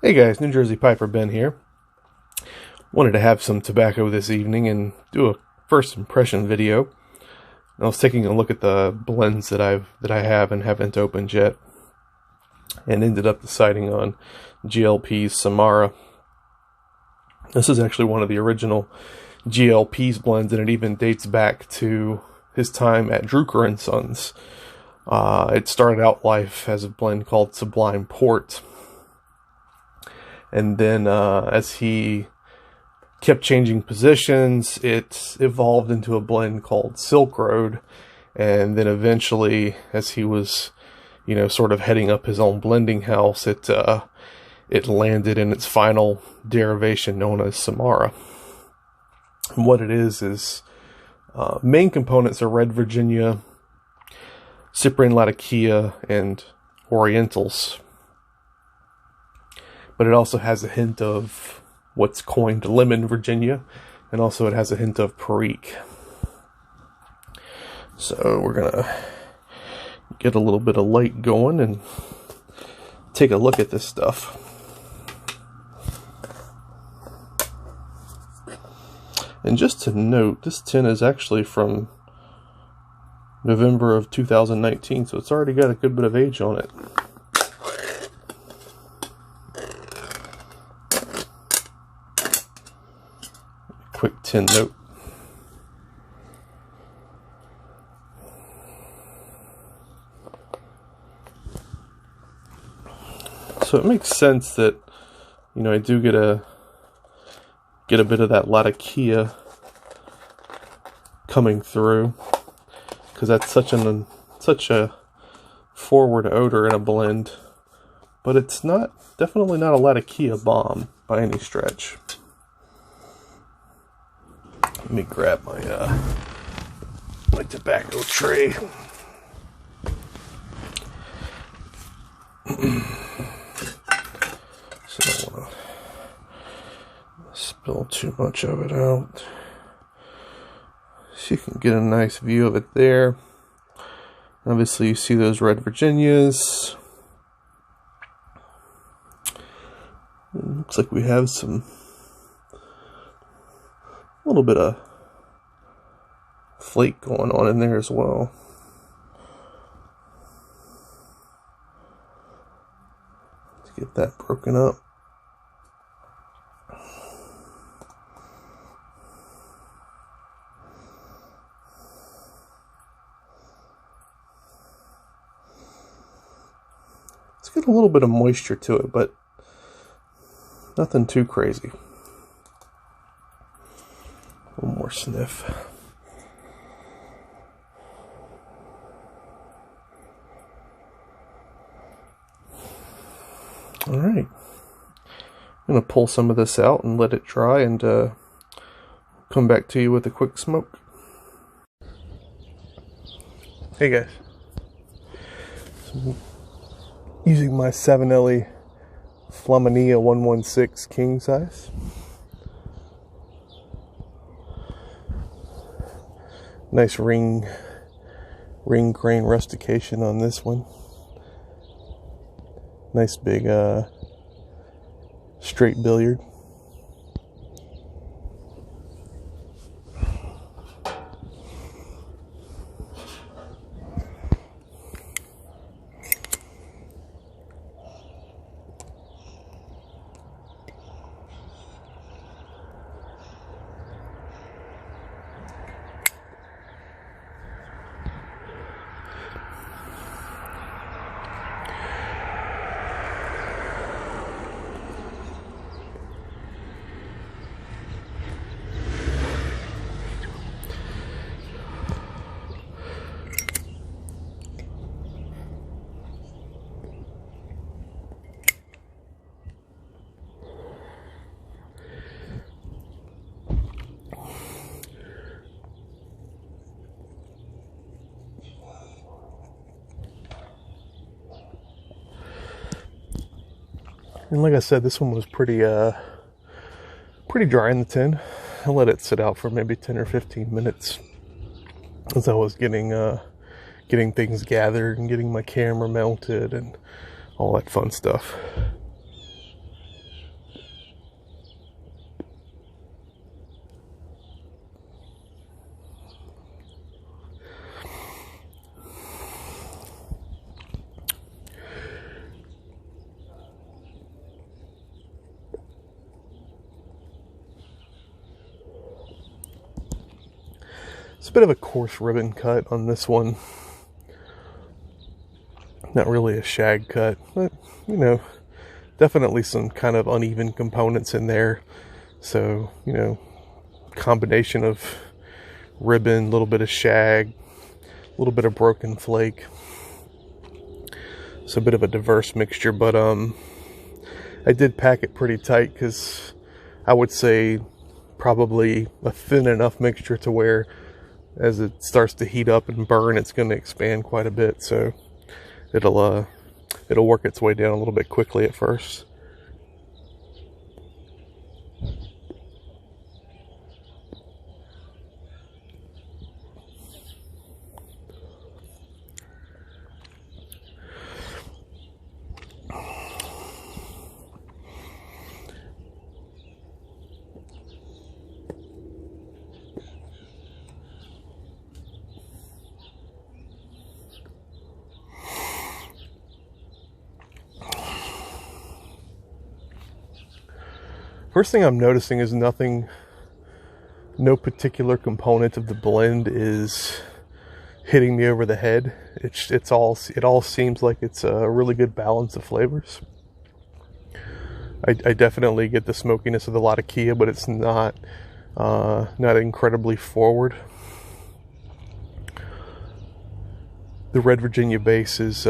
Hey guys, New Jersey Piper Ben here. Wanted to have some tobacco this evening and do a first impression video. I was taking a look at the blends that I have and haven't opened yet, and ended up deciding on Pease Samarra. This is actually one of the original Pease blends, and it even dates back to his time at Drucker & Sons. It started out life as a blend called Sublime Port. And then as he kept changing positions, it evolved into a blend called Silk Road. And then eventually, as he was, sort of heading up his own blending house, it landed in its final derivation known as Samarra. And what it is main components are Red Virginia, Cyprian Latakia, and Orientals. But it also has a hint of what's coined Lemon Virginia, and also it has a hint of Perique. So we're gonna get a little bit of light going and take a look at this stuff. And just to note, this tin is actually from November of 2019, so it's already got a good bit of age on it. Quick tin note. So it makes sense that, I do get a bit of that Latakia coming through, because that's such a forward odor in a blend, but it's definitely not a Latakia bomb by any stretch. Let me grab my tobacco tray. So I don't want to spill too much of it out. So you can get a nice view of it there. Obviously you see those Red Virginias. It looks like we have a little bit of flake going on in there as well. Let's get that broken up. Let's get a little bit of moisture to it, but nothing too crazy. One more sniff. Alright. I'm going to pull some of this out and let it dry, and come back to you with a quick smoke. Hey guys. So I'm using my 7LE Flaminea 116 king size. Nice ring grain rustication on this one. Nice big straight billiard. And like I said, this one was pretty dry in the tin. I let it sit out for maybe 10 or 15 minutes as I was getting things gathered and getting my camera mounted and all that fun stuff. It's a bit of a coarse ribbon cut on this one. Not really a shag cut, but, you know, definitely some kind of uneven components in there. So, you know, combination of ribbon, a little bit of shag, a little bit of broken flake. It's a bit of a diverse mixture, but I did pack it pretty tight because I would say probably a thin enough mixture to where as it starts to heat up and burn, it's going to expand quite a bit. So it'll work its way down a little bit quickly at first. First thing I'm noticing is no particular component of the blend is hitting me over the head. It all seems like it's a really good balance of flavors. I definitely get the smokiness of the Latakia, but it's not incredibly forward. The Red Virginia base is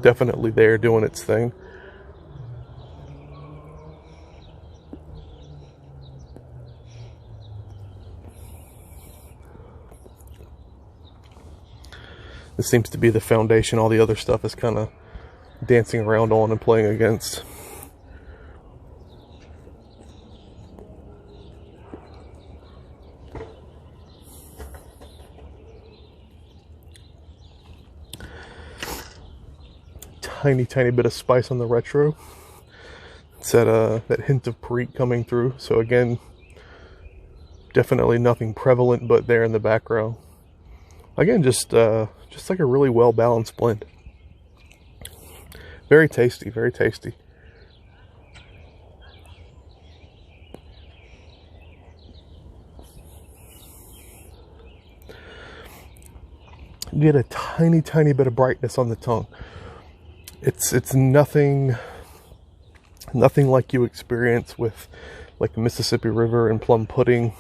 definitely there doing its thing. This seems to be the foundation. All the other stuff is kind of dancing around on and playing against. Tiny bit of spice on the retro. It's that hint of Perique coming through. So again, definitely nothing prevalent, but there in the background. Again, just like a really well balanced blend. Very tasty, very tasty. You get a tiny bit of brightness on the tongue. It's nothing like you experience with like Mississippi River and plum pudding.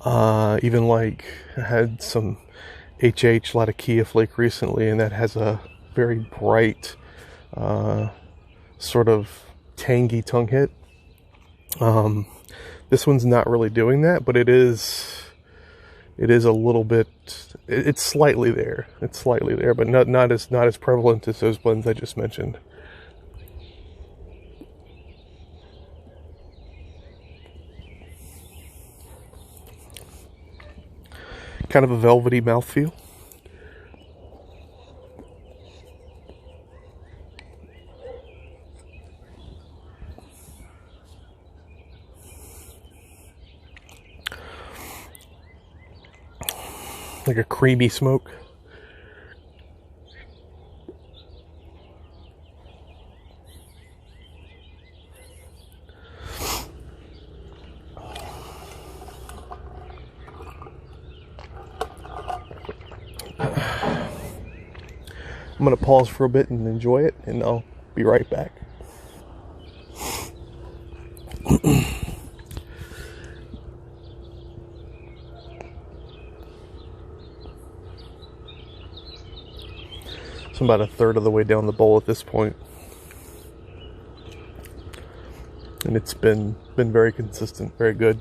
Even like I had some HH Latakia flake recently, and that has a very bright, sort of tangy tongue hit. This one's not really doing that, but it is a little bit. It's slightly there. It's slightly there, but not as prevalent as those blends I just mentioned. Kind of a velvety mouthfeel. Like a creamy smoke. I'm going to pause for a bit and enjoy it, and I'll be right back. So I'm about a third of the way down the bowl at this point. And it's been very consistent, very good.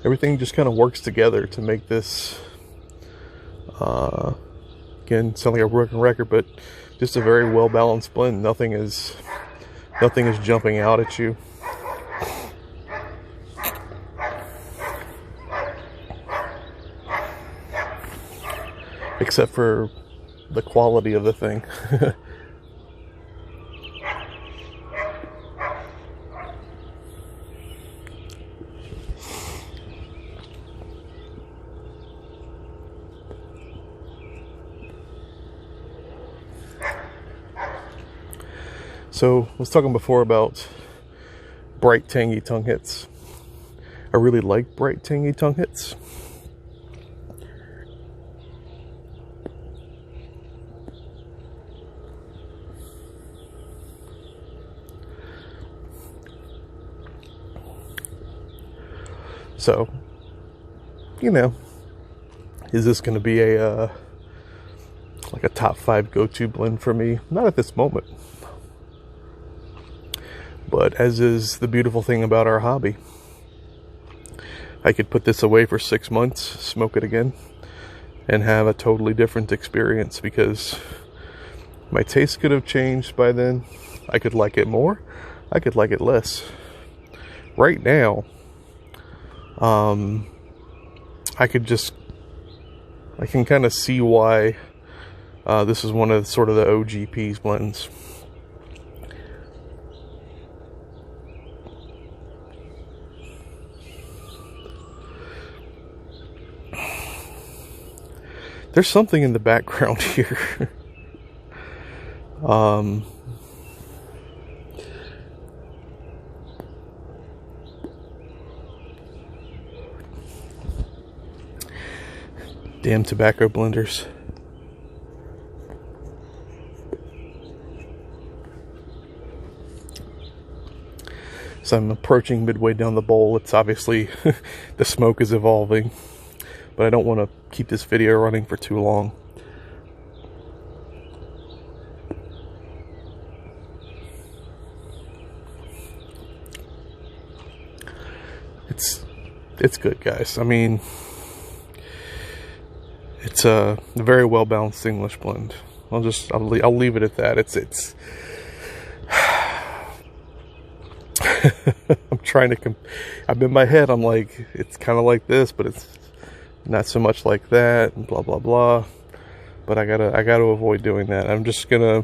Everything just kind of works together to make this, again, sound like a broken record, but just a very well balanced blend. Nothing is jumping out at you. Except for the quality of the thing. So I was talking before about bright, tangy tongue hits. I really like bright, tangy tongue hits. So, you know, is this going to be a like a top 5 go-to blend for me? Not at this moment. But as is the beautiful thing about our hobby, I could put this away for 6 months, smoke it again, and have a totally different experience, because my taste could have changed by then. I could like it more, I could like it less. Right now, I can kind of see why this is one of sort of the OG Pease blends. There's something in the background here. Damn tobacco blenders. So I'm approaching midway down the bowl. It's obviously the smoke is evolving, but I don't want to keep this video running for too long. It's good, guys. I mean, it's a very well balanced English blend. I'll leave it at that. It's I'm trying to I'm in my head, I'm like, it's kind of like this, but it's not so much like that, and blah blah blah. But I gotta avoid doing that. I'm just gonna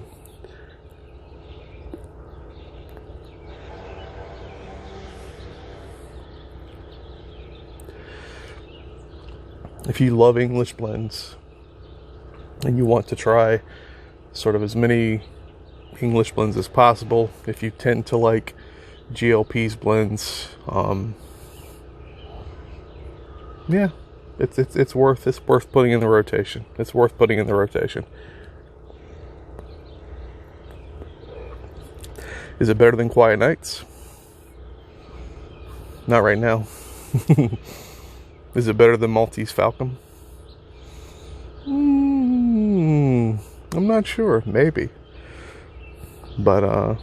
if you love English blends and you want to try sort of as many English blends as possible, if you tend to like GLP's blends, yeah, it's worth putting in the rotation. It's worth putting in the rotation. Is it better than Quiet Nights? Not right now. Is it better than Maltese Falcon? I'm not sure. Maybe. But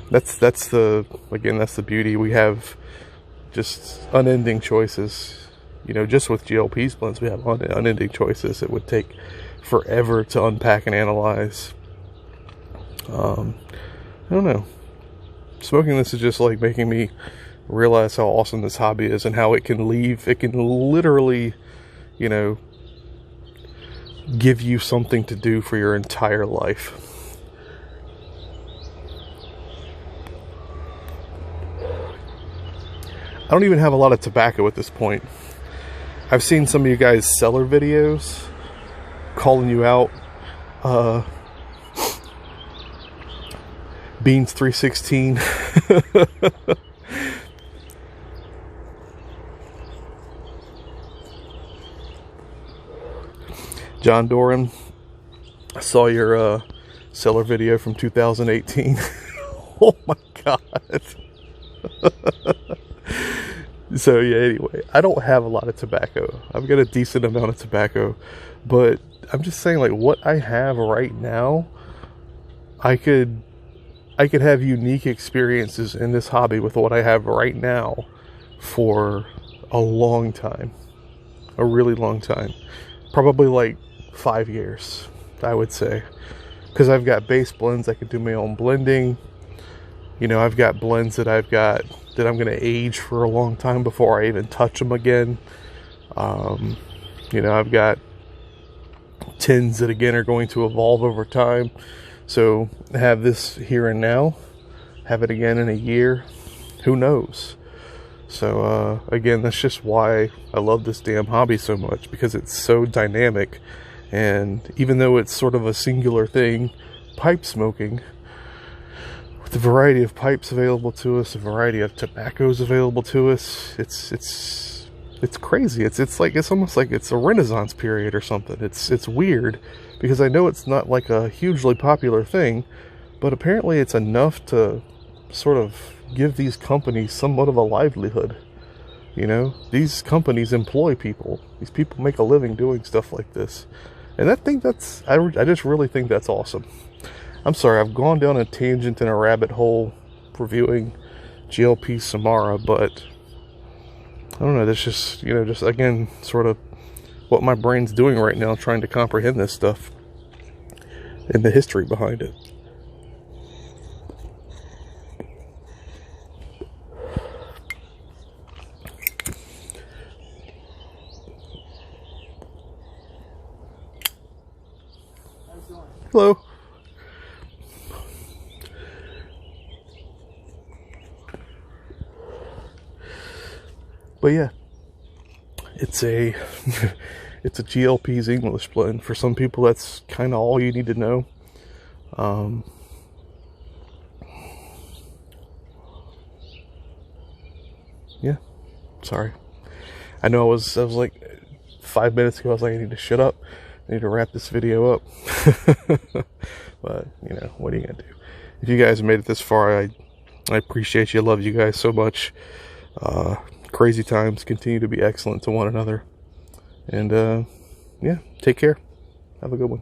that's the beauty. We have just unending choices. You know, just with GLP's blends, we have unending choices. It would take forever to unpack and analyze. I don't know. Smoking this is just like making me realize how awesome this hobby is, and how it can literally, you know, give you something to do for your entire life. I don't even have a lot of tobacco at this point. I've seen some of you guys' cellar videos calling you out. Beans 316. John Doran, I saw your cellar video from 2018. Oh my god. So yeah, anyway, I don't have a lot of tobacco. I've got a decent amount of tobacco, but I'm just saying, like, what I have right now, I could have unique experiences in this hobby with what I have right now for a long time. A really long time. Probably like 5 years, I would say. Because I've got base blends, I can do my own blending. You know, I've got blends that I'm going to age for a long time before I even touch them again. You know, I've got tins that, again, are going to evolve over time. So, have this here and now, have it again in a year, who knows? So, again, that's just why I love this damn hobby so much, because it's so dynamic. And even though it's sort of a singular thing, pipe smoking, the variety of pipes available to us, the variety of tobaccos available to us, it's crazy. It's almost like it's a Renaissance period or something. It's weird, because I know it's not like a hugely popular thing, but apparently it's enough to sort of give these companies somewhat of a livelihood. You know, these companies employ people. These people make a living doing stuff like this. And I just really think that's awesome. I'm sorry, I've gone down a tangent and a rabbit hole reviewing Pease Samarra, but I don't know, that's just, you know, just again, sort of what my brain's doing right now, trying to comprehend this stuff and the history behind it. Hello. But yeah, it's a it's a GLP's English blend. For some people, that's kind of all you need to know. Yeah, sorry. I know I was like 5 minutes ago, I was like, I need to shut up. I need to wrap this video up. But, you know, what are you going to do? If you guys made it this far, I appreciate you. I love you guys so much. Crazy times. Continue to be excellent to one another. And, yeah, take care. Have a good one.